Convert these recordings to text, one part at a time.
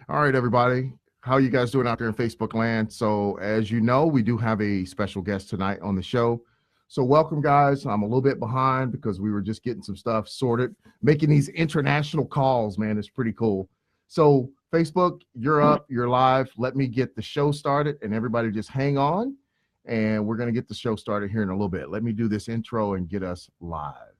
All right, everybody. How you guys doing out there in Facebook land? So as you know, we do have a special guest tonight on the show. So welcome, guys. I'm a little bit behind because we were just getting some stuff sorted. Making these international calls, man, it's pretty cool. So Facebook, you're up, you're live. Let me get the show started and everybody just hang on. And we're going to get the show started here in a little bit. Let me do this intro and get us live.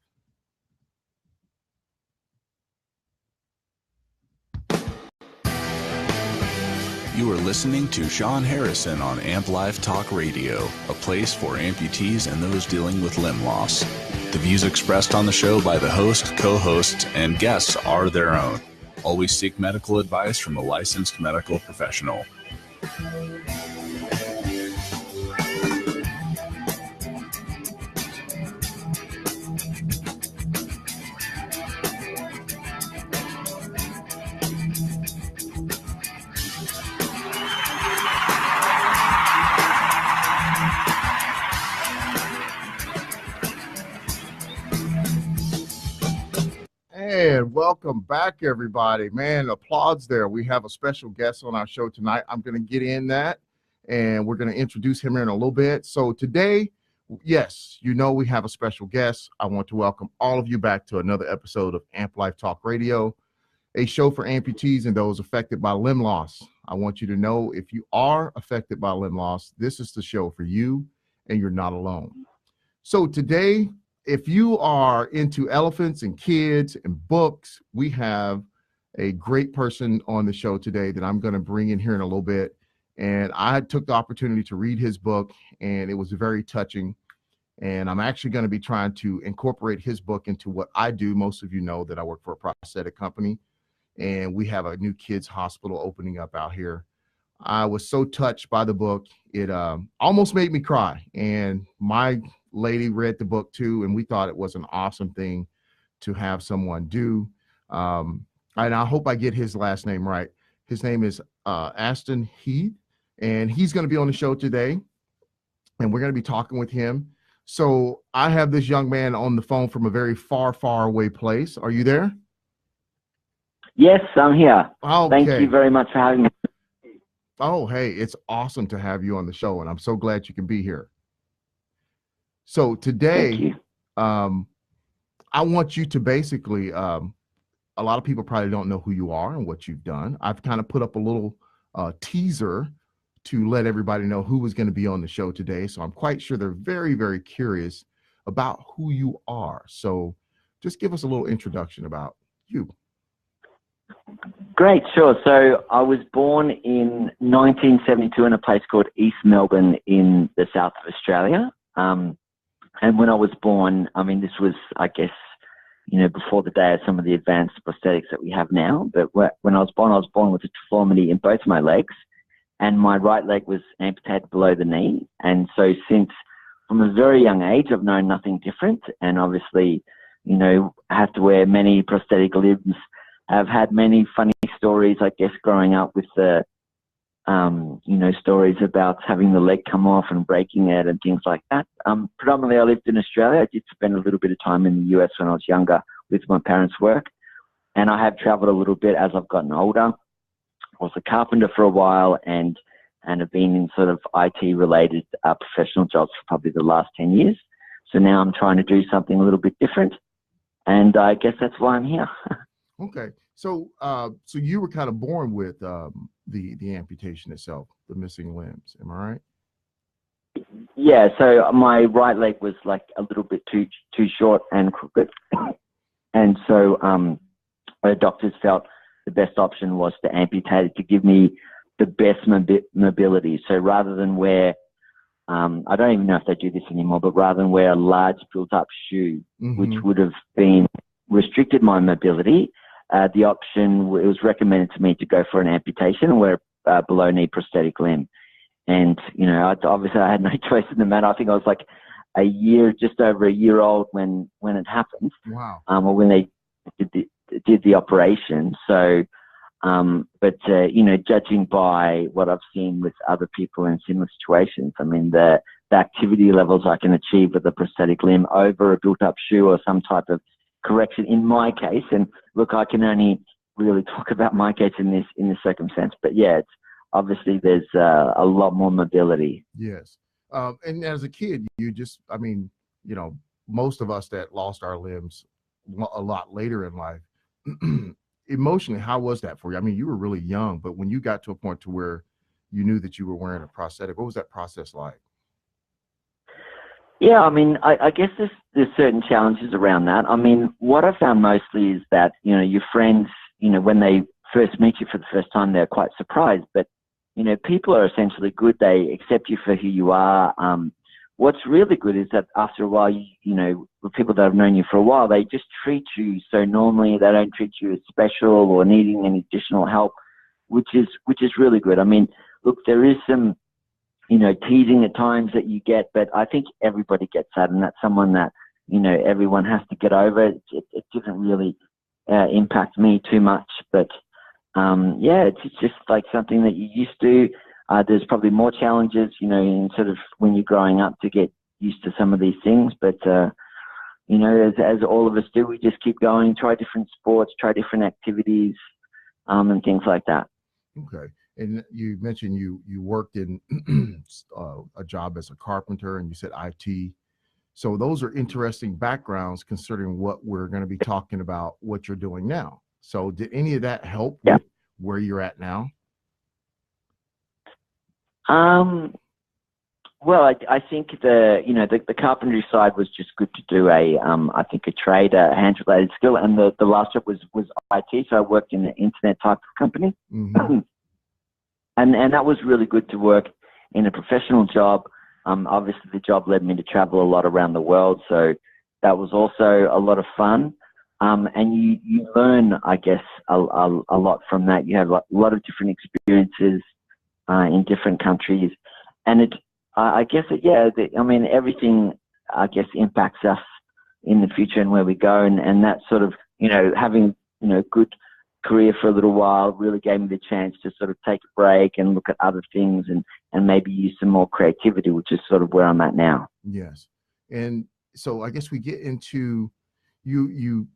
You are listening to Sean Harrison on Amp Life Talk Radio, a place for amputees and those dealing with limb loss. The views expressed on the show by the host, co-hosts, and guests are their own. Always seek medical advice from a licensed medical professional. And welcome back, everybody. Man, applause there. We have a special guest on our show tonight. I'm going to get in that, and we're going to introduce him here in a little bit. So today, yes, you know we have a special guest. I want to welcome all of you back to another episode of Amp Life Talk Radio, a show for amputees and those affected by limb loss. I want you to know if you are affected by limb loss, this is the show for you, and you're not alone. So today, if you are into elephants and kids and books, we have a great person on the show today that I'm going to bring in here in a little bit. And I took the opportunity to read his book, and it was very touching. And I'm actually going to be trying to incorporate his book into what I do. Most of you know that I work for a prosthetic company, and we have a new kids hospital opening up out here. I was so touched by the book. It almost made me cry. And my lady read the book too, and we thought it was an awesome thing to have someone do. And I hope I get his last name right. His name is Ashton Heath, and he's going to be on the show today, and we're going to be talking with him. So I have this young man on the phone from a very far, far away place. Are you there? Yes, I'm here. Okay. Thank you very much for having me. Oh, hey, it's awesome to have you on the show, and I'm so glad you can be here. So today, I want you to basically, a lot of people probably don't know who you are and what you've done. I've kind of put up a little teaser to let everybody know who was going to be on the show today. So I'm quite sure they're very, very curious about who you are. So just give us a little introduction about you. Great, sure. So I was born in 1972 in a place called East Melbourne in the south of Australia. And when I was born, I mean, this was, I guess, you know, before the day of some of the advanced prosthetics that we have now. But when I was born with a deformity in both my legs, and my right leg was amputated below the knee. And so since from a very young age, I've known nothing different. And obviously, you know, I have to wear many prosthetic limbs. I've had many funny stories, I guess, growing up with the, you know, stories about having the leg come off and breaking it and things like that. Predominantly, I lived in Australia. I did spend a little bit of time in the US when I was younger with my parents' work. And I have traveled a little bit as I've gotten older. I was a carpenter for a while and have been in sort of IT-related professional jobs for probably the last 10 years. So now I'm trying to do something a little bit different. And I guess that's why I'm here. Okay. So so you were kind of born with the amputation itself, the missing limbs. Am I right? Yeah. So my right leg was like a little bit too short and crooked. And so the doctors felt the best option was to amputate it to give me the best mobility. So rather than wear, I don't even know if they do this anymore, but rather than wear a large built-up shoe, which would have been restricted my mobility, the option, it was recommended to me to go for an amputation and wear a below-knee prosthetic limb. And, you know, obviously I had no choice in the matter. I think I was like just over a year old when it happened. Wow. Or when they did the operation. So, you know, judging by what I've seen with other people in similar situations, I mean, the activity levels I can achieve with a prosthetic limb over a built-up shoe or some type of correction in my case, and look, I can only really talk about my case in this circumstance. But yeah, it's obviously there's a lot more mobility. Yes. And as a kid, you just, I mean, you know, most of us that lost our limbs a lot later in life, emotionally, how was that for you? I mean, you were really young, but when you got to a point to where you knew that you were wearing a prosthetic, what was that process like? Yeah, I mean, I guess there's certain challenges around that. I mean, what I found mostly is that, you know, your friends, you know, when they first meet you for the first time, they're quite surprised. But, you know, people are essentially good. They accept you for who you are. What's really good is that after a while, you know, the people that have known you for a while, they just treat you so normally. They don't treat you as special or needing any additional help, which is really good. I mean, look, there is some, you know, teasing at times that you get, but I think everybody gets that, and that's someone that, you know, everyone has to get over. It didn't really impact me too much, but yeah, it's just like something that you used to. There's probably more challenges, you know, in sort of when you're growing up to get used to some of these things, but you know, as all of us do, we just keep going, try different sports, try different activities, and things like that. Okay. And you mentioned you worked in a job as a carpenter, and you said IT. So those are interesting backgrounds considering what we're going to be talking about, what you're doing now. So did any of that help with where you're at now? Well, I think the carpentry side was just good to do I think a trade, a hand-related skill, and the last job was IT. So I worked in an internet type of company. Mm-hmm. And that was really good to work in a professional job. Obviously, the job led me to travel a lot around the world, so that was also a lot of fun. And you learn, I guess, a lot from that. You have a lot of different experiences in different countries, and I guess, I mean, everything, I guess, impacts us in the future and where we go, and that sort of, you know, having, you know, good career for a little while really gave me the chance to sort of take a break and look at other things and maybe use some more creativity, which is sort of where I'm at now. Yes. And so I guess we get into, you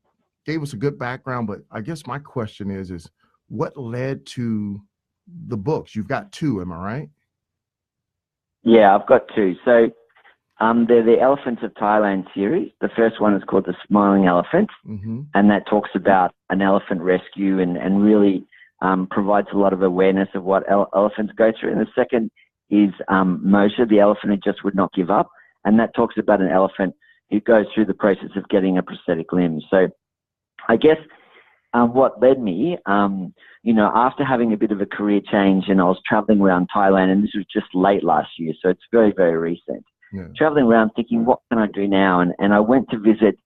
gave us a good background, but I guess my question is what led to the books? You've got two, am I right? Yeah, I've got two. So they're the Elephants of Thailand series. The first one is called The Smiling Elephant, mm-hmm. and that talks about an elephant rescue and really provides a lot of awareness of what elephants go through. And the second is Moshe, the elephant who just would not give up, and that talks about an elephant who goes through the process of getting a prosthetic limb. So I guess what led me, you know, after having a bit of a career change, and I was traveling around Thailand, and this was just late last year, so it's very, very recent. Yeah. Traveling around thinking, what can I do now? And I went to visit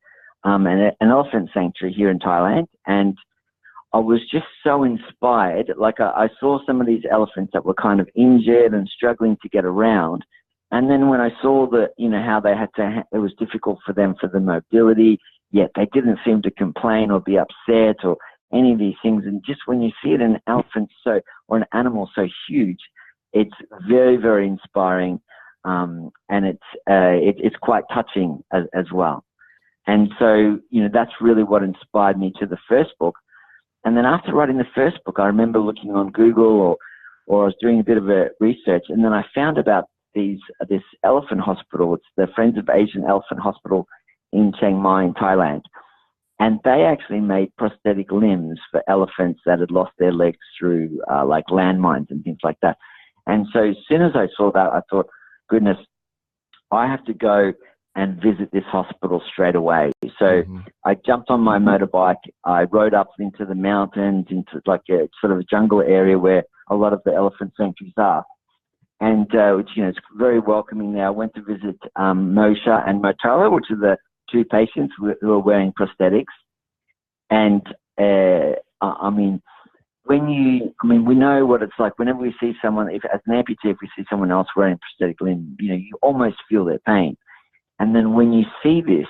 an elephant sanctuary here in Thailand, and I was just so inspired. Like I saw some of these elephants that were kind of injured and struggling to get around. And then when I saw that, you know, how they had to, it was difficult for them for the mobility, yet they didn't seem to complain or be upset or any of these things. And just when you see it, an elephant or an animal so huge, it's very, very inspiring. And it's quite touching as well. And so, you know, that's really what inspired me to the first book. And then after writing the first book, I remember looking on Google or I was doing a bit of a research, and then I found about this elephant hospital. It's the Friends of Asian Elephant Hospital in Chiang Mai in Thailand. And they actually made prosthetic limbs for elephants that had lost their legs through like landmines and things like that. And so as soon as I saw that, I thought, goodness, I have to go and visit this hospital straight away. So I jumped on my motorbike. I rode up into the mountains, into like a sort of a jungle area where a lot of the elephant sanctuaries are. And, which, you know, it's very welcoming there. I went to visit Moshe and Motala, which are the two patients who are wearing prosthetics. And, I mean, we know what it's like whenever we see someone, as an amputee, if we see someone else wearing a prosthetic limb, you know, you almost feel their pain. And then when you see this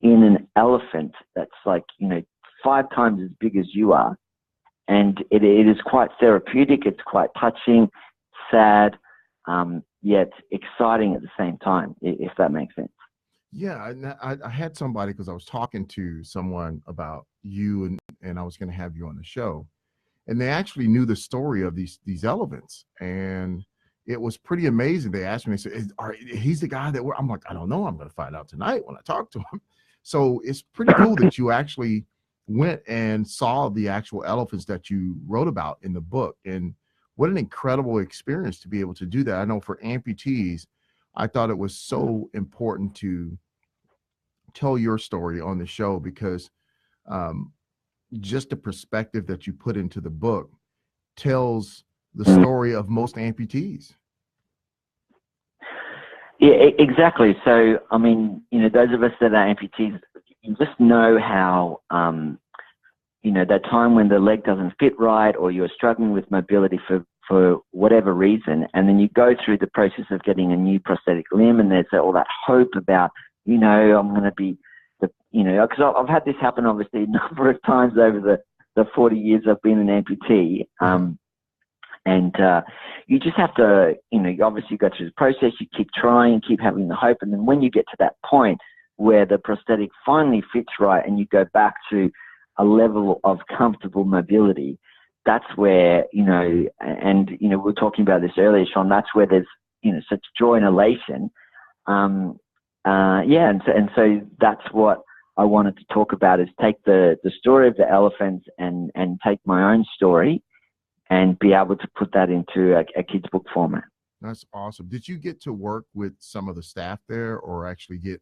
in an elephant that's like, you know, 5 times as big as you are, and it is quite therapeutic, it's quite touching, sad, yet exciting at the same time, if that makes sense. Yeah, I had somebody, because I was talking to someone about you and I was going to have you on the show. And they actually knew the story of these elephants, and it was pretty amazing. They asked me, they said, he's the guy that I'm like, I don't know. I'm going to find out tonight when I talk to him. So it's pretty cool that you actually went and saw the actual elephants that you wrote about in the book. And what an incredible experience to be able to do that. I know for amputees, I thought it was so important to tell your story on the show because just the perspective that you put into the book tells the story of most amputees. Yeah, exactly. So, I mean, those of us that are amputees, you just know how, that time when the leg doesn't fit right or you're struggling with mobility for whatever reason, and then you go through the process of getting a new prosthetic limb, and there's all that hope about, I'm going to be, because I've had this happen, obviously, a number of times over the 40 years I've been an amputee. And you just have to, you obviously go through the process, you keep trying, keep having the hope. And then when you get to that point where the prosthetic finally fits right and you go back to a level of comfortable mobility, that's where, we were talking about this earlier, Sean, that's where there's, such joy and elation. And so that's what I wanted to talk about, is take the story of the elephants and take my own story and be able to put that into a kid's book format. That's awesome. Did you get to work with some of the staff there, or actually get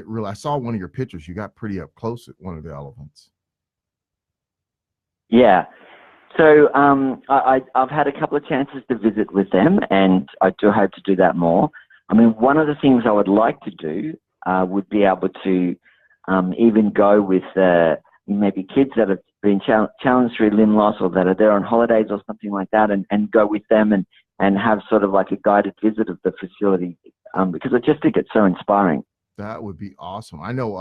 real? I saw one of your pictures. You got pretty up close at one of the elephants. Yeah. So I've had a couple of chances to visit with them, and I do hope to do that more. I mean, one of the things I would like to do would be able to even go with maybe kids that have been challenged through limb loss, or that are there on holidays or something like that, and go with them and have sort of like a guided visit of the facility, because I just think it's so inspiring. That would be awesome. I know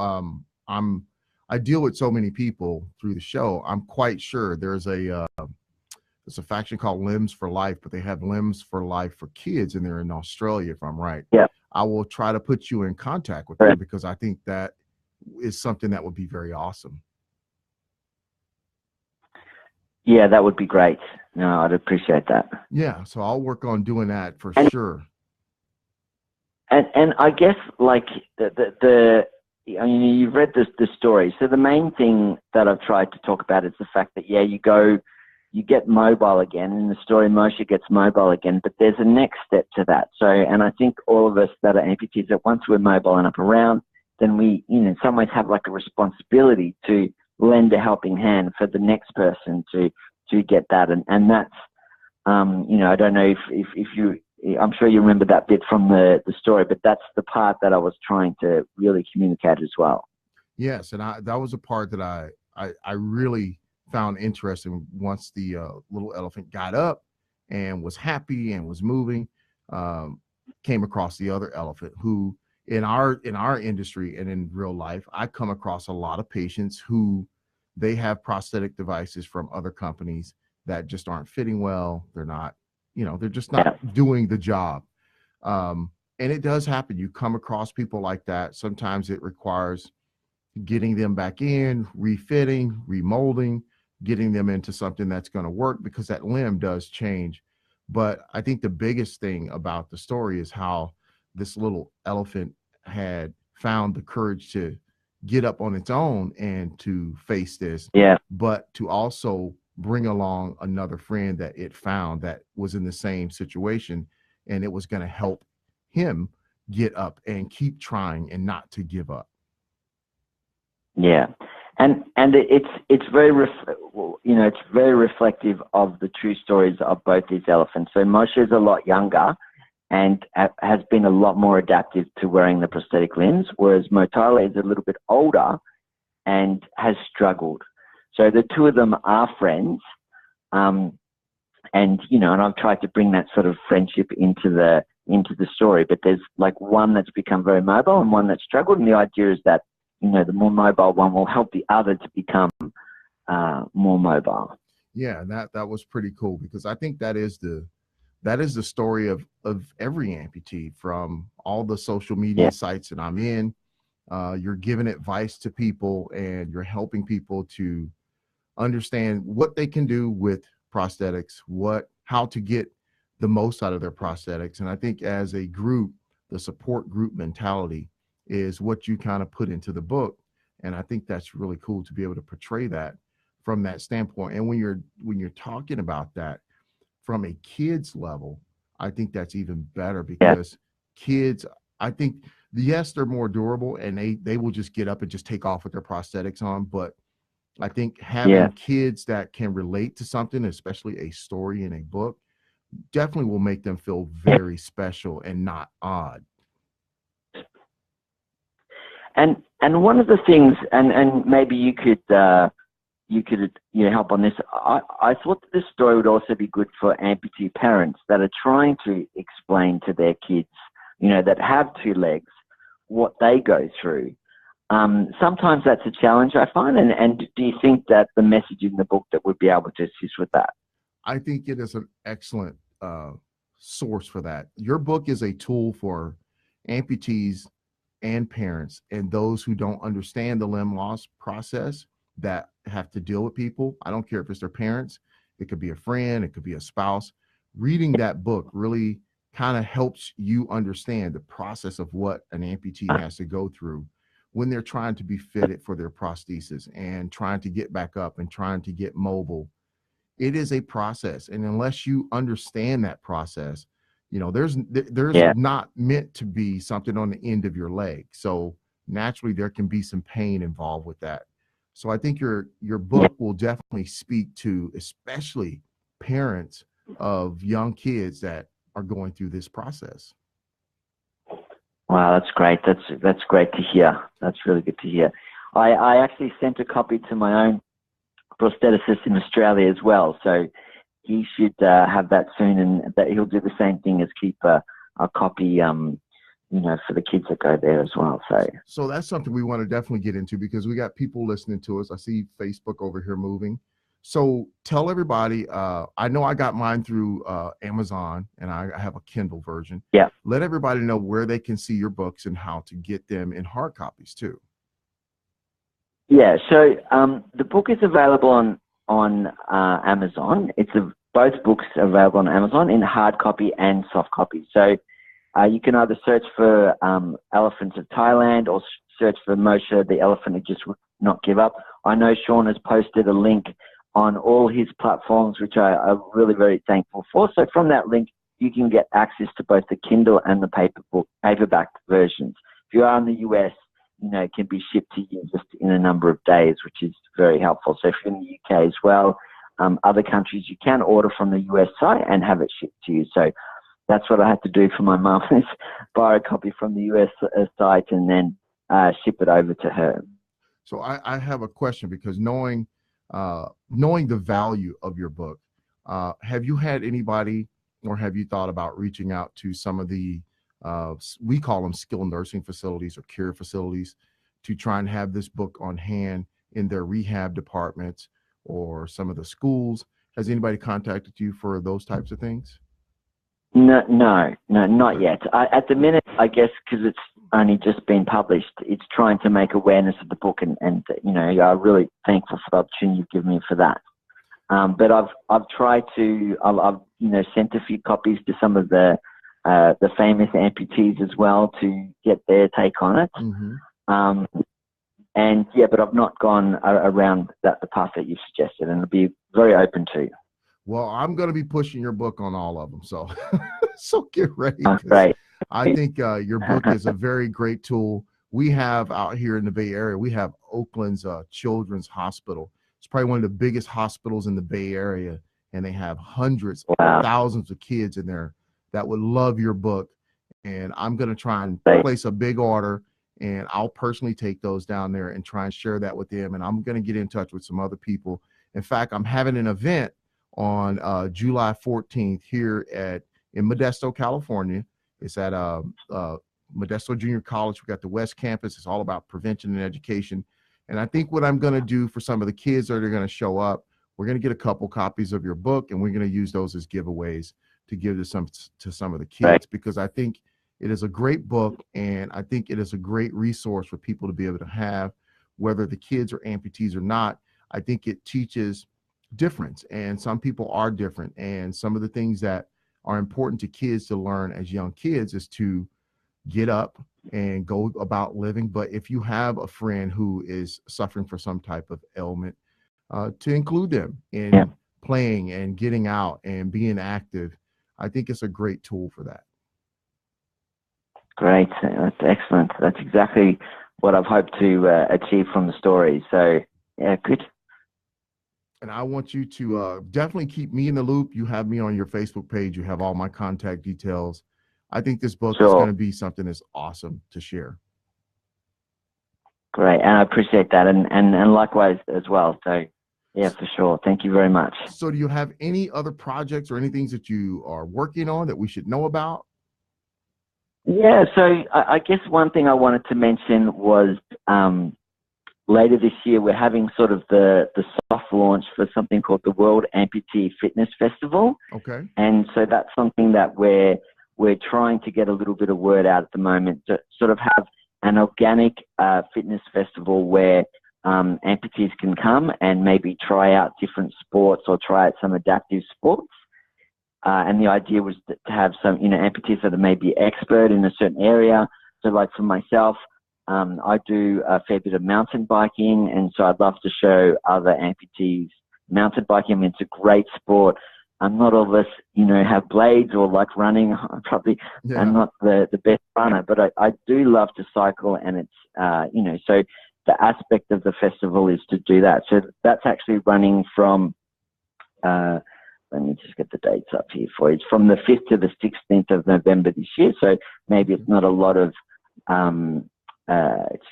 I deal with so many people through the show. I'm quite sure there's a faction called Limbs for Life, but they have Limbs for Life for kids, and they're in Australia, if I'm right. Yeah. I will try to put you in contact with them, because I think that is something that would be very awesome. Yeah, that would be great. No, I'd appreciate that. Yeah, so I'll work on doing that for sure. And I guess, like, you've read the story. So the main thing that I've tried to talk about is the fact that, you get mobile again. In the story, Moshe gets mobile again, but there's a next step to that. So, and I think all of us that are amputees, that once we're mobile and up around, then we, in some ways have like a responsibility to lend a helping hand for the next person to get that. And that's, I don't know if you, I'm sure you remember that bit from the story, but that's the part that I was trying to really communicate as well. Yes. And that was a part that I really found interesting. Once the little elephant got up and was happy and was moving, came across the other elephant who, in our industry and in real life, I come across a lot of patients who they have prosthetic devices from other companies that just aren't fitting well. They're not, they're just not doing the job. And it does happen. You come across people like that. Sometimes it requires getting them back in, refitting, remolding, getting them into something that's going to work, because that limb does change. But I think the biggest thing about the story is how this little elephant had found the courage to get up on its own and to face this, but to also bring along another friend that it found that was in the same situation, and it was going to help him get up and keep trying and not to give up. Yeah. And it's very it's very reflective of the true stories of both these elephants. So Moshe is a lot younger and has been a lot more adaptive to wearing the prosthetic limbs, whereas Motala is a little bit older and has struggled. So the two of them are friends, and I've tried to bring that sort of friendship into the story. But there's like one that's become very mobile and one that's struggled, and the idea is that the more mobile one will help the other to become more mobile. Yeah, that was pretty cool, because I think that is the story of every amputee. From all the social media sites that I'm in, you're giving advice to people and you're helping people to understand what they can do with prosthetics, how to get the most out of their prosthetics. And I think as a group, the support group mentality is what you kind of put into the book. And I think that's really cool to be able to portray that from that standpoint. And when you're talking about that from a kid's level, I think that's even better because kids, I think, yes, they're more durable and they will just get up and just take off with their prosthetics on. But I think having kids that can relate to something, especially a story in a book, definitely will make them feel very special and not odd. And one of the things, and maybe you could help on this. I thought that this story would also be good for amputee parents that are trying to explain to their kids, that have two legs, what they go through. Sometimes that's a challenge, I find. And do you think that the message in the book that would be able to assist with that? I think it is an excellent source for that. Your book is a tool for amputees and parents and those who don't understand the limb loss process that have to deal with people. I don't care if it's their parents, it could be a friend, it could be a spouse. Reading that book really kind of helps you understand the process of what an amputee has to go through when they're trying to be fitted for their prosthesis and trying to get back up and trying to get mobile. It is a process. And unless you understand that process, there's not meant to be something on the end of your leg. So naturally there can be some pain involved with that. So I think your book will definitely speak to especially parents of young kids that are going through this process. Wow, that's great. That's great to hear. That's really good to hear. I actually sent a copy to my own prostheticist in Australia as well. So he should have that soon, and that he'll do the same thing as keep a copy, for the kids that go there as well. So that's something we want to definitely get into because we got people listening to us. I see Facebook over here moving. So tell everybody, I know I got mine through Amazon and I have a Kindle version. Yeah. Let everybody know where they can see your books and how to get them in hard copies too. Yeah. So the book is available on Amazon. Both books are available on Amazon in hard copy and soft copy. So you can either search for Elephants of Thailand or search for Moshe, the elephant who just would not give up. I know Sean has posted a link on all his platforms, which I'm really very thankful for. So from that link, you can get access to both the Kindle and the paperback versions. If you are in the US, it can be shipped to you just in a number of days, which is very helpful. So if you're in the UK as well, other countries, you can order from the US site and have it shipped to you. So that's what I had to do for my mum, is buy a copy from the US site and then ship it over to her. So I have a question because knowing the value of your book, have you had anybody or have you thought about reaching out to some of the, we call them skilled nursing facilities or care facilities, to try and have this book on hand in their rehab departments or some of the schools? Has anybody contacted you for those types of things? No, not yet. At the minute, I guess, because it's only just been published, it's trying to make awareness of the book, and I'm really thankful for the opportunity you've given me for that. But I've tried to, I've sent a few copies to some of the famous amputees as well to get their take on it. Mm-hmm. But I've not gone around the path that you've suggested, and I'll be very open to. Well, I'm going to be pushing your book on all of them. So, so get ready. Great. I think your book is a very great tool. We have out here in the Bay Area, we have Oakland's Children's Hospital. It's probably one of the biggest hospitals in the Bay Area, and they have hundreds, thousands of kids in there that would love your book. And I'm going to try and place a big order, and I'll personally take those down there and try and share that with them. And I'm going to get in touch with some other people. In fact, I'm having an event on July 14th here in Modesto, California. It's at Modesto Junior College. We got the West Campus. It's all about prevention and education. And I think what I'm going to do for some of the kids that are going to show up, we're going to get a couple copies of your book, and we're going to use those as giveaways to give to some of the kids, because I think it is a great book, and I think it is a great resource for people to be able to have, whether the kids are amputees or not. I think it teaches difference, and some people are different. And some of the things that are important to kids to learn as young kids is to get up and go about living. But if you have a friend who is suffering for some type of ailment, to include them Yeah. in playing and getting out and being active, I think it's a great tool for that. Great. That's excellent. That's exactly what I've hoped to achieve from the story. So, yeah, good. And I want you to definitely keep me in the loop. You have me on your Facebook page. You have all my contact details. I think this book is Sure. going to be something that's awesome to share. Great. And I appreciate that. And likewise as well. So, yeah, for sure. Thank you very much. So do you have any other projects or any things that you are working on that we should know about? Yeah, so I guess one thing I wanted to mention was later this year we're having sort of the soft launch for something called the World Amputee Fitness Festival. Okay. And so that's something that we're trying to get a little bit of word out at the moment, to sort of have an organic fitness festival where amputees can come and maybe try out different sports or try out some adaptive sports. And the idea was to have some, amputees that are maybe expert in a certain area. So like for myself, I do a fair bit of mountain biking, and so I'd love to show other amputees mountain biking. I mean, it's a great sport. Not all of us, have blades or like running. I'm not the best runner, but I do love to cycle, and it's, so the aspect of the festival is to do that. So that's actually running from, let me just get the dates up here for you. It's from the 5th to the 16th of November this year. So maybe it's not a lot of, it's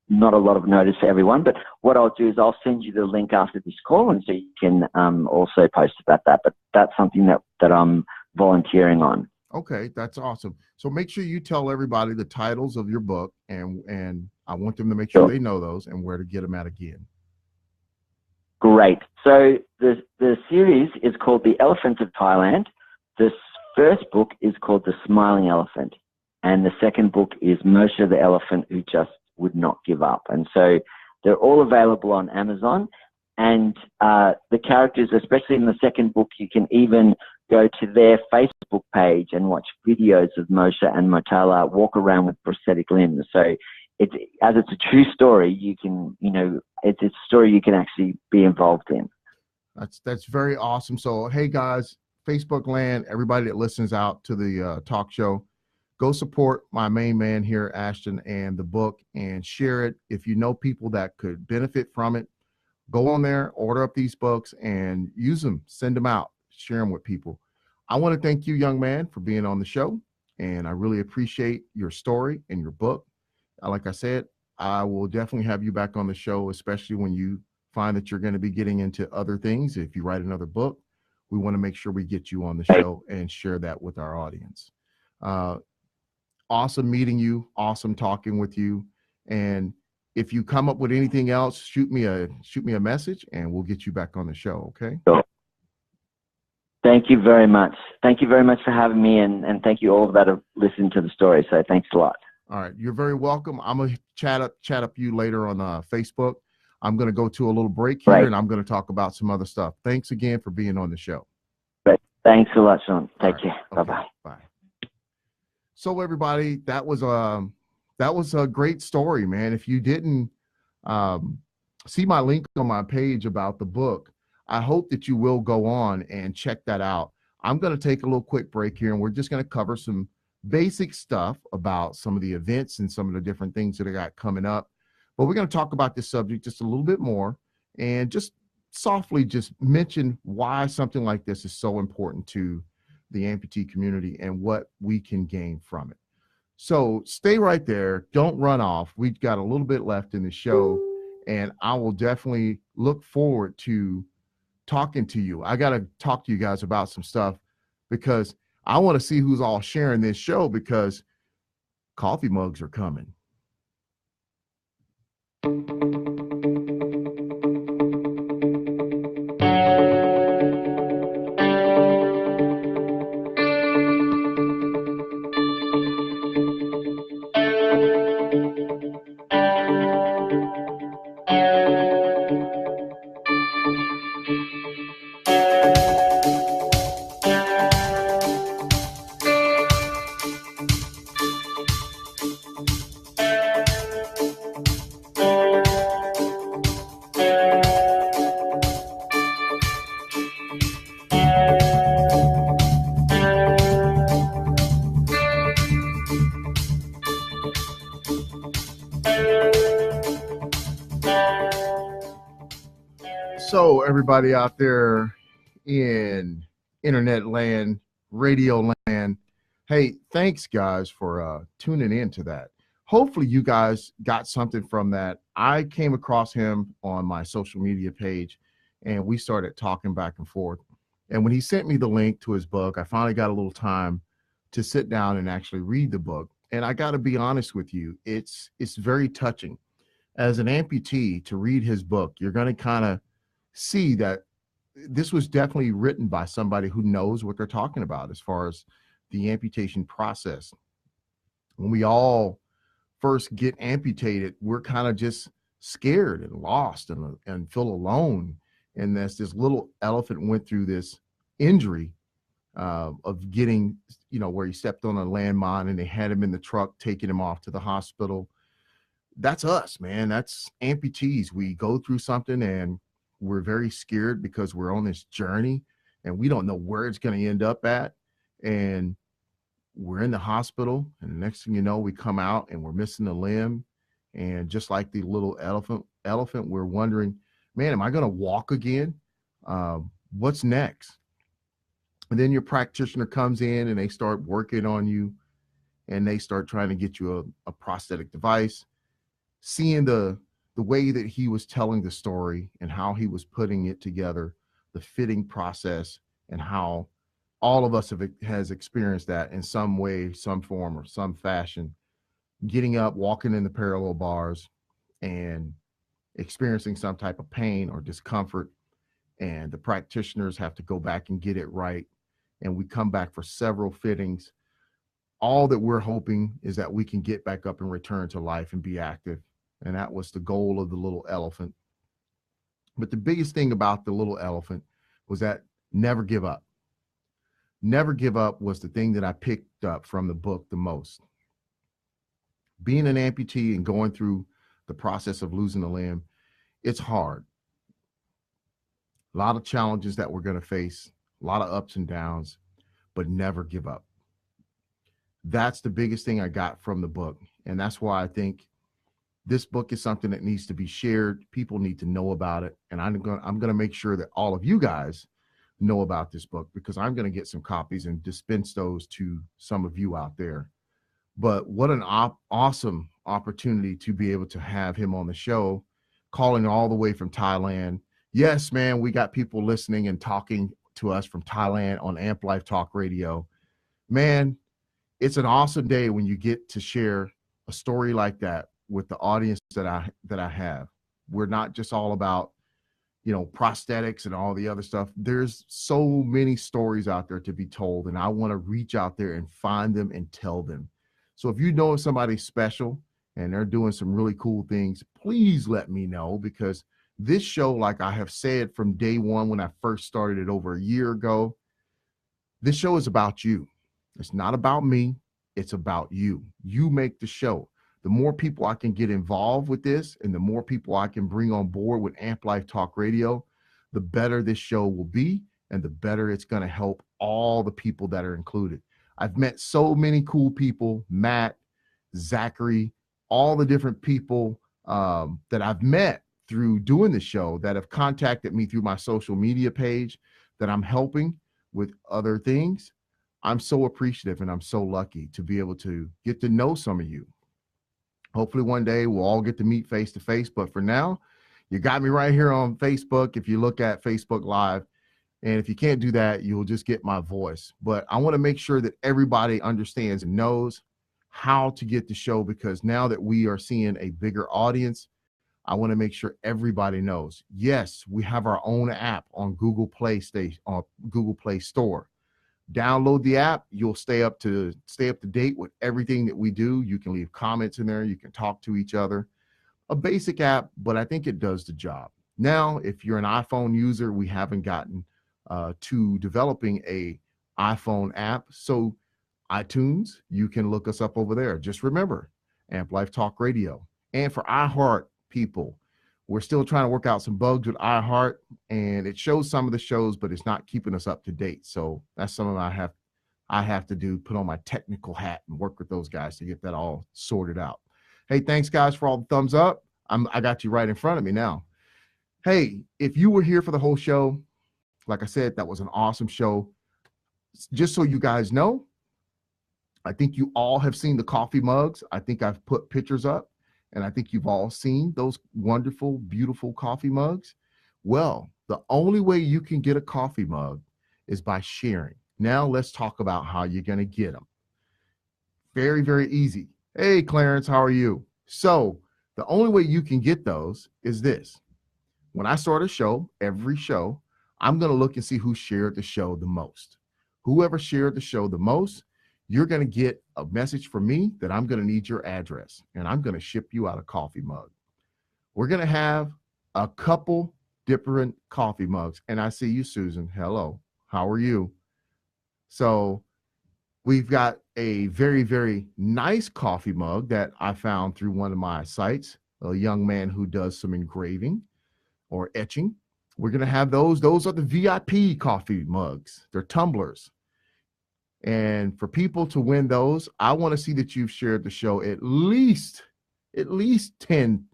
not a lot of notice for everyone. But what I'll do is I'll send you the link after this call, and so you can also post about that. But that's something that I'm volunteering on. Okay, that's awesome. So make sure you tell everybody the titles of your book, and I want them to make sure they know those and where to get them at again. Great. So the series is called The Elephant of Thailand. The first book is called The Smiling Elephant. And the second book is Moshe the Elephant Who Just Would Not Give Up. And so they're all available on Amazon. And the characters, especially in the second book, you can even go to their Facebook page and watch videos of Moshe and Motala walk around with prosthetic limbs. So it's a true story, you can, it's a story you can actually be involved in. That's very awesome. So, hey guys, Facebook land, everybody that listens out to the talk show, go support my main man here, Ashton, and the book, and share it. If you know people that could benefit from it, go on there, order up these books and use them, send them out, share them with people. I want to thank you, young man, for being on the show. And I really appreciate your story and your book. Like I said, I will definitely have you back on the show, especially when you find that you're going to be getting into other things. If you write another book, we want to make sure we get you on the show and share that with our audience. Awesome meeting you. Awesome talking with you. And if you come up with anything else, shoot me a message and we'll get you back on the show. Okay. Sure. Thank you very much. Thank you very much for having me. And thank you all that have listened to the story. So thanks a lot. All right. You're very welcome. I'm going to chat up you later on Facebook. I'm going to go to a little break here and I'm going to talk about some other stuff. Thanks again for being on the show. Great. Thanks a lot, Sean. Take care. Okay. Bye-bye. Bye. So everybody, that was a great story, man. If you didn't see my link on my page about the book, I hope that you will go on and check that out. I'm going to take a little quick break here and we're just going to cover some basic stuff about some of the events and some of the different things that I got coming up. But we're going to talk about this subject just a little bit more and just softly just mention why something like this is so important to the amputee community and what we can gain from it. So stay right there. Don't run off. We've got a little bit left in the show, and I will definitely look forward to talking to you. I got to talk to you guys about some stuff because I want to see who's all sharing this show because coffee mugs are coming. everybody out there in internet land, radio land. Hey, thanks guys for tuning in to that. Hopefully you guys got something from that. I came across him on my social media page and we started talking back and forth. And when he sent me the link to his book, I finally got a little time to sit down and actually read the book. And I got to be honest with you, it's very touching. As an amputee, to read his book, you're going to kind of see that this was definitely written by somebody who knows what they're talking about as far as the amputation process. When we all first get amputated, we're kind of just scared and lost and feel alone. And as this little elephant went through this injury of getting, where he stepped on a landmine and they had him in the truck, taking him off to the hospital. That's us, man. That's amputees. We go through something and we're very scared because we're on this journey and we don't know where it's going to end up at. And we're in the hospital and the next thing you know, we come out and we're missing a limb. And just like the little elephant, we're wondering, man, am I going to walk again? What's next? And then your practitioner comes in and they start working on you and they start trying to get you a prosthetic device. Seeing the way that he was telling the story and how he was putting it together, the fitting process, and how all of us has experienced that in some way, some form, or some fashion, getting up, walking in the parallel bars and experiencing some type of pain or discomfort. And the practitioners have to go back and get it right. And we come back for several fittings. All that we're hoping is that we can get back up and return to life and be active. And that was the goal of the little elephant. But the biggest thing about the little elephant was that never give up. Never give up was the thing that I picked up from the book the most. Being an amputee and going through the process of losing a limb, it's hard. A lot of challenges that we're going to face, a lot of ups and downs, but never give up. That's the biggest thing I got from the book. And that's why I think this book is something that needs to be shared. People need to know about it. And I'm going to make sure that all of you guys know about this book because I'm going to get some copies and dispense those to some of you out there. But what an awesome opportunity to be able to have him on the show, calling all the way from Thailand. Yes, man, we got people listening and talking to us from Thailand on Amp Life Talk Radio. Man, it's an awesome day when you get to share a story like that with the audience that I have. We're not just all about, prosthetics and all the other stuff. There's so many stories out there to be told, and I want to reach out there and find them and tell them. So if you know somebody special and they're doing some really cool things, please let me know, because this show, like I have said from day one when I first started it over a year ago, this show is about you. It's not about me. It's about you. You make the show. The more people I can get involved with this and the more people I can bring on board with Amp Life Talk Radio, the better this show will be and the better it's going to help all the people that are included. I've met so many cool people, Matt, Zachary, all the different people that I've met through doing the show that have contacted me through my social media page that I'm helping with other things. I'm so appreciative and I'm so lucky to be able to get to know some of you. Hopefully one day we'll all get to meet face to face. But for now, you got me right here on Facebook. If you look at Facebook Live, and if you can't do that, you'll just get my voice. But I want to make sure that everybody understands and knows how to get the show, because now that we are seeing a bigger audience, I want to make sure everybody knows. Yes, we have our own app on Google Play Store. Download the app. You'll stay up to date with everything that we do. You can leave comments in there. You can talk to each other. A basic app, but I think it does the job. Now, if you're an iPhone user, we haven't gotten to developing a iPhone app. So iTunes, you can look us up over there. Just remember, Amp Life Talk Radio. And for iHeart people, we're still trying to work out some bugs with iHeart, and it shows some of the shows, but it's not keeping us up to date. So that's something I have to do, put on my technical hat and work with those guys to get that all sorted out. Hey, thanks guys for all the thumbs up. I got you right in front of me now. Hey, if you were here for the whole show, like I said, that was an awesome show. Just so you guys know, I think you all have seen the coffee mugs. I think I've put pictures up, and I think you've all seen those wonderful, beautiful coffee mugs. Well, the only way you can get a coffee mug is by sharing. Now let's talk about how you're going to get them. Very, very easy. Hey, Clarence, how are you? So the only way you can get those is this. When I start a show, every show, I'm going to look and see who shared the show the most. Whoever shared the show the most, you're going to get a message from me that I'm going to need your address, and I'm going to ship you out a coffee mug. We're going to have a couple different coffee mugs. And I see you, Susan. Hello. How are you? So we've got a very, very nice coffee mug that I found through one of my sites, a young man who does some engraving or etching. We're going to have those. Those are the VIP coffee mugs. They're tumblers. And for people to win those, I want to see that you've shared the show at least 10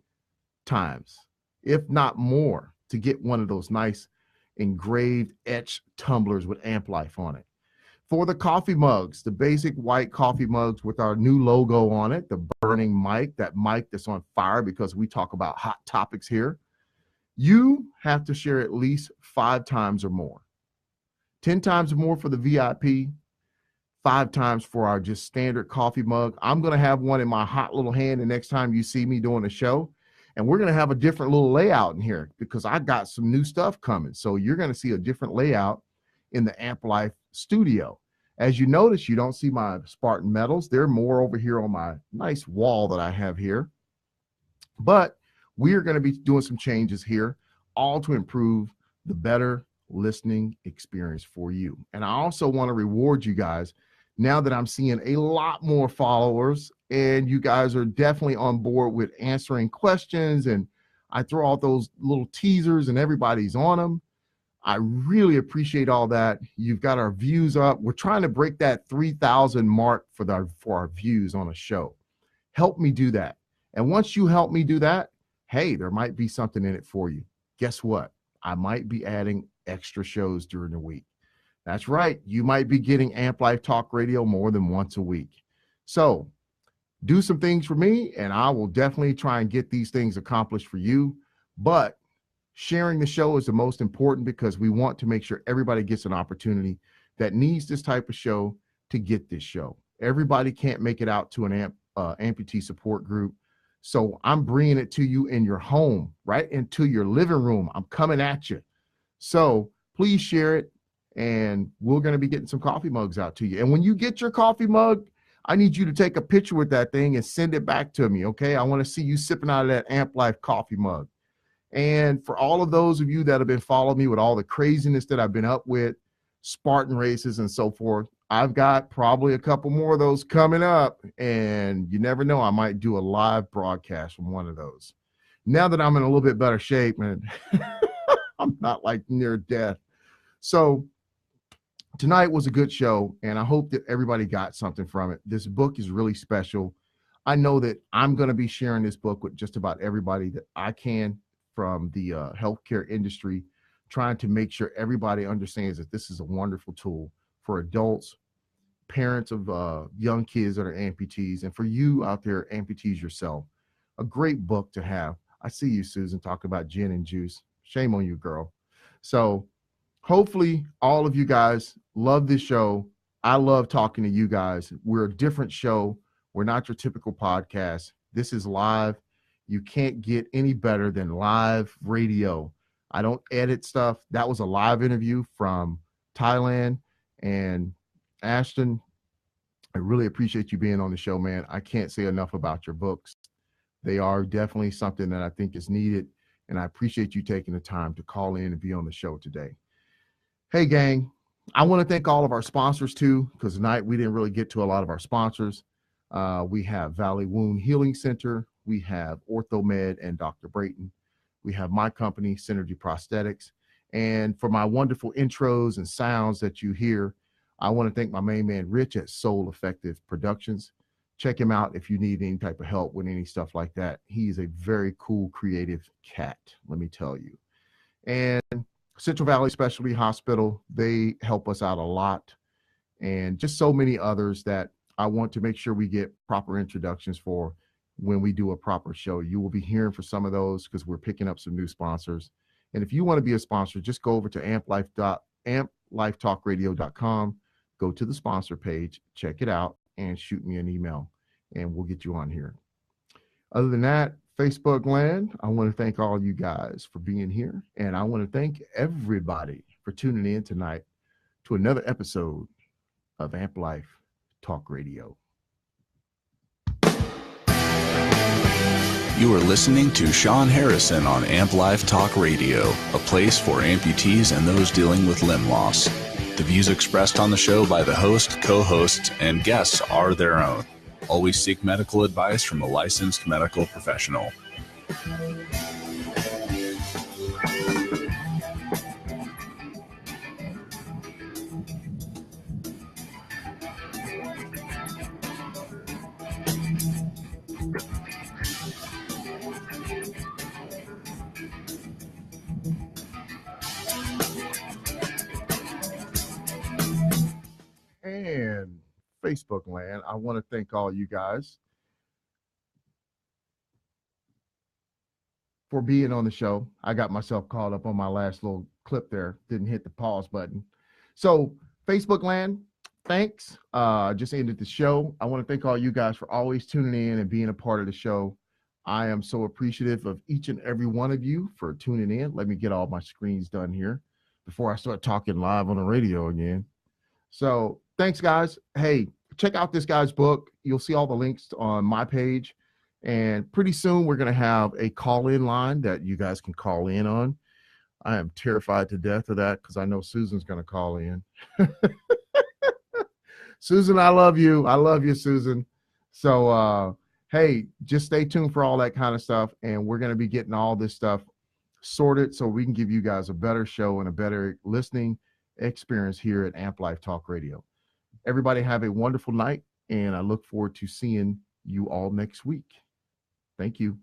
times, if not more, to get one of those nice engraved etched tumblers with Amp Life on it. For the coffee mugs, the basic white coffee mugs with our new logo on it, the burning mic, that mic that's on fire because we talk about hot topics here, you have to share at least 5 times or more. 10 times or more for the VIP, 5 times for our just standard coffee mug. I'm going to have one in my hot little hand the next time you see me doing a show. And we're going to have a different little layout in here because I got some new stuff coming. So you're going to see a different layout in the Amp Life studio. As you notice, you don't see my Spartan medals. They're more over here on my nice wall that I have here. But we are going to be doing some changes here, all to improve the better listening experience for you. And I also want to reward you guys now that I'm seeing a lot more followers and you guys are definitely on board with answering questions, and I throw out those little teasers and everybody's on them. I really appreciate all that. You've got our views up. We're trying to break that 3,000 mark for our views on a show. Help me do that. And once you help me do that, hey, there might be something in it for you. Guess what? I might be adding extra shows during the week. That's right. You might be getting Amp Life Talk Radio more than once a week. So do some things for me, and I will definitely try and get these things accomplished for you. But sharing the show is the most important because we want to make sure everybody gets an opportunity that needs this type of show to get this show. Everybody can't make it out to an amputee support group. So I'm bringing it to you in your home, right into your living room. I'm coming at you. So please share it, and we're going to be getting some coffee mugs out to you. And when you get your coffee mug, I need you to take a picture with that thing and send it back to me, okay? I want to see you sipping out of that Amp Life coffee mug. And for all of those of you that have been following me with all the craziness that I've been up with, Spartan races and so forth, I've got probably a couple more of those coming up, and you never know, I might do a live broadcast from one of those. Now that I'm in a little bit better shape, and I'm not like near death. So tonight was a good show, and I hope that everybody got something from it. This book is really special. I know that I'm going to be sharing this book with just about everybody that I can from the healthcare industry, trying to make sure everybody understands that this is a wonderful tool for adults, parents of young kids that are amputees, and for you out there, amputees yourself. A great book to have. I see you, Susan, talking about gin and juice. Shame on you, girl. So hopefully all of you guys love this show. I love talking to you guys. We're a different show. We're not your typical podcast. This is live. You can't get any better than live radio. I don't edit stuff. That was a live interview from Thailand. And Ashton, I really appreciate you being on the show, man. I can't say enough about your books. They are definitely something that I think is needed. And I appreciate you taking the time to call in and be on the show today. Hey, gang, I want to thank all of our sponsors, too, because tonight we didn't really get to a lot of our sponsors. We have Valley Wound Healing Center. We have OrthoMed and Dr. Brayton. We have my company, Synergy Prosthetics. And for my wonderful intros and sounds that you hear, I want to thank my main man, Rich, at Soul Effective Productions. Check him out if you need any type of help with any stuff like that. He is a very cool, creative cat, let me tell you. And Central Valley Specialty Hospital, they help us out a lot. And just so many others that I want to make sure we get proper introductions for when we do a proper show. You will be hearing for some of those because we're picking up some new sponsors. And if you want to be a sponsor, just go over to amplifetalkradio.com, go to the sponsor page, check it out, and shoot me an email, and we'll get you on here. Other than that, Facebook land, I want to thank all you guys for being here. And I want to thank everybody for tuning in tonight to another episode of Amp Life Talk Radio. You are listening to Sean Harrison on Amp Life Talk Radio, a place for amputees and those dealing with limb loss. The views expressed on the show by the host, co-hosts, and guests are their own. Always seek medical advice from a licensed medical professional. And Facebook land, I want to thank all you guys for being on the show. I got myself caught up on my last little clip there, didn't hit the pause button. So Facebook land, thanks. Just ended the show. I want to thank all you guys for always tuning in and being a part of the show. I am so appreciative of each and every one of you for tuning in. Let me get all my screens done here before I start talking live on the radio again. So thanks, guys. Hey, check out this guy's book. You'll see all the links on my page. And pretty soon we're going to have a call-in line that you guys can call in on. I am terrified to death of that because I know Susan's going to call in. Susan, I love you. I love you, Susan. So, hey, just stay tuned for all that kind of stuff. And we're going to be getting all this stuff sorted so we can give you guys a better show and a better listening experience here at Amp Life Talk Radio. Everybody have a wonderful night, and I look forward to seeing you all next week. Thank you.